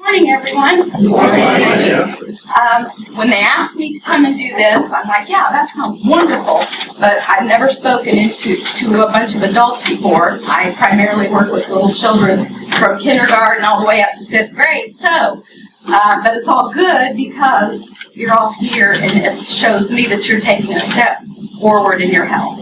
Morning, everyone. When they asked me to come and do this, I'm like, yeah, that sounds wonderful. But I've never spoken to a bunch of adults before. I primarily work with little children from kindergarten all the way up to 5th grade. So, but it's all good because you're all here, and it shows me that you're taking a step forward in your health.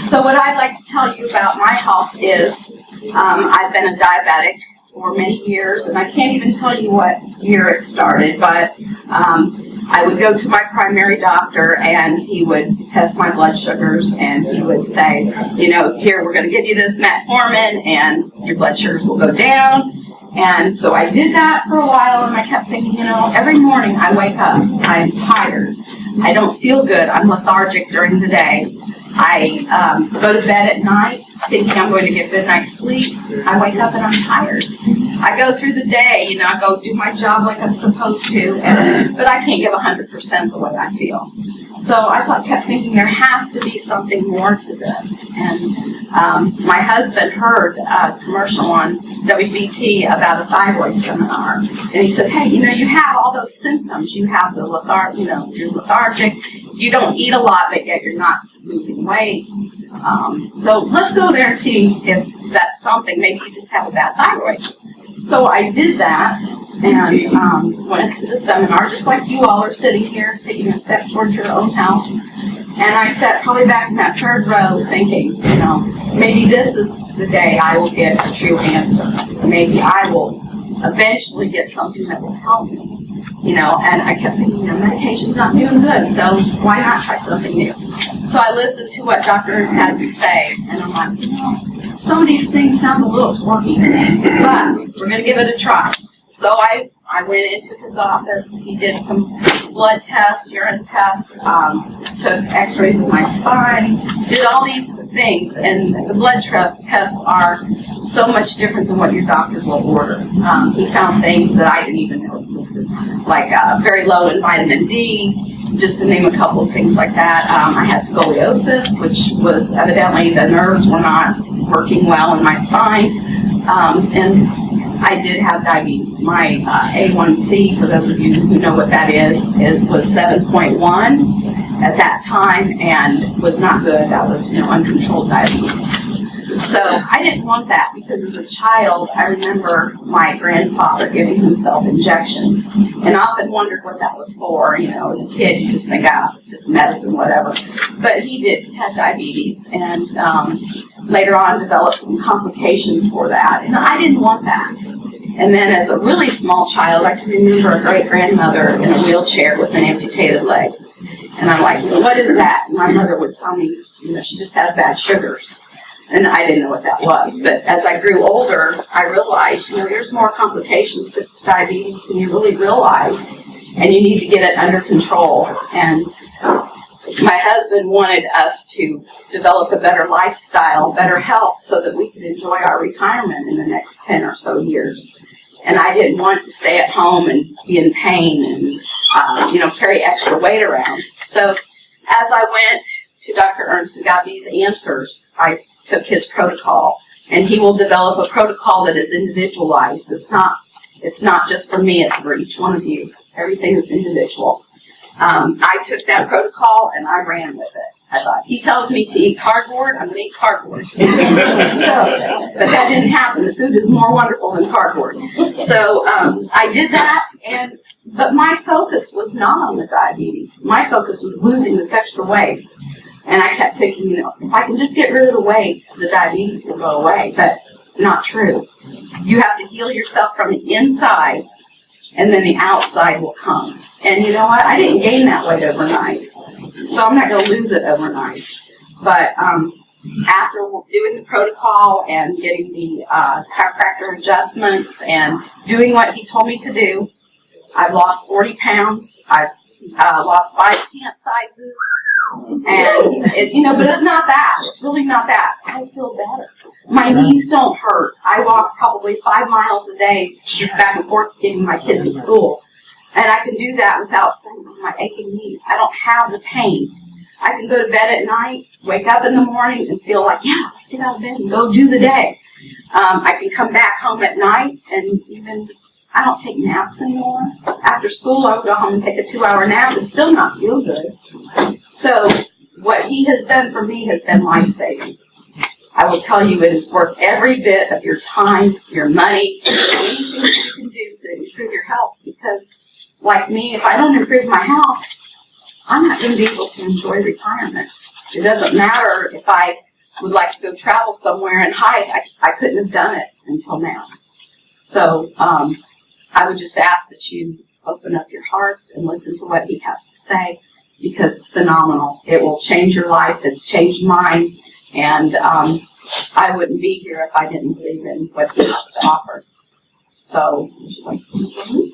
So what I'd like to tell you about my health is I've been a diabetic for many years, and I can't even tell you what year it started, but I would go to my primary doctor, and he would test my blood sugars, and he would say, you know, here, we're going to give you this metformin, and your blood sugars will go down. And so I did that for a while, and I kept thinking, you know, every morning I wake up, I'm tired. I don't feel good. I'm lethargic during the day. I go to bed at night thinking I'm going to get a good night's sleep. I wake up and I'm tired. I go through the day, you know, I go do my job like I'm supposed to, but I can't give 100% the way I feel. So I kept thinking there has to be something more to this. And my husband heard a commercial on WBT about a thyroid seminar, and he said, hey, you know, you have all those symptoms. You have the you're lethargic. You don't eat a lot, but yet you're not losing weight. So let's go there and see if that's something. Maybe you just have a bad thyroid. So I did that and went to the seminar, just like you all are sitting here, taking a step towards your own health. And I sat probably back in that third row thinking, you know, maybe this is the day I will get a true answer. Maybe I will eventually get something that will help me. You know, and I kept thinking, you know, medication's not doing good, so why not try something new? So I listened to what Dr. Ernst had to say, and I'm like, you know, some of these things sound a little quirky, but we're going to give it a try. So I went into his office. He did some blood tests, urine tests, took x-rays of my spine, did all these things, and the blood tests are so much different than what your doctor will order. He found things that I didn't even know existed, like very low in vitamin D, just to name a couple of things like that. I had scoliosis, which was evidently the nerves were not working well in my spine, and I did have diabetes. My A1C, for those of you who know what that is, it was 7.1 at that time and was not good. That was, you know, uncontrolled diabetes. So I didn't want that because as a child, I remember my grandfather giving himself injections, and I often wondered what that was for. You know, as a kid, you just think, it's just medicine, whatever. But he had diabetes, and later on developed some complications for that, and I didn't want that. And then as a really small child, I can remember a great-grandmother in a wheelchair with an amputated leg. And I'm like, well, what is that? And my mother would tell me, you know, she just has bad sugars. And I didn't know what that was. But as I grew older, I realized, you know, there's more complications to diabetes than you really realize. And you need to get it under control. And my husband wanted us to develop a better lifestyle, better health, so that we could enjoy our retirement in the next 10 or so years. And I didn't want to stay at home and be in pain and, you know, carry extra weight around. So as I went to Dr. Ernst and got these answers, I took his protocol. And he will develop a protocol that is individualized. It's not just for me, it's for each one of you. Everything is individual. I took that protocol and I ran with it. I thought, he tells me to eat cardboard, I'm going to eat cardboard. But that didn't happen. The food is more wonderful than cardboard. So I did that, but my focus was not on the diabetes. My focus was losing this extra weight. And I kept thinking, you know, if I can just get rid of the weight, the diabetes will go away. But not true. You have to heal yourself from the inside, and then the outside will come. And you know what? I didn't gain that weight overnight. So I'm not going to lose it overnight. But after doing the protocol and getting the chiropractor adjustments and doing what he told me to do, I've lost 40 pounds. I've lost 5 pant sizes. And, but it's not that. It's really not that. I feel better. My knees don't hurt. I walk probably 5 miles a day just back and forth getting my kids to school. And I can do that without saying, my aching knees. I don't have the pain. I can go to bed at night, wake up in the morning, and feel like, yeah, let's get out of bed and go do the day. I can come back home at night and even I don't take naps anymore. After school, I would go home and take a 2-hour nap and still not feel good. So what he has done for me has been life-saving. I will tell you, it is worth every bit of your time, your money, anything that you can do to improve your health. Because, like me, if I don't improve my health, I'm not going to be able to enjoy retirement. It doesn't matter if I would like to go travel somewhere and hike. I couldn't have done it until now. So I would just ask that you open up your hearts and listen to what he has to say, because it's phenomenal. It will change your life. It's changed mine. And I wouldn't be here if I didn't believe in what he has to offer. So, would you like to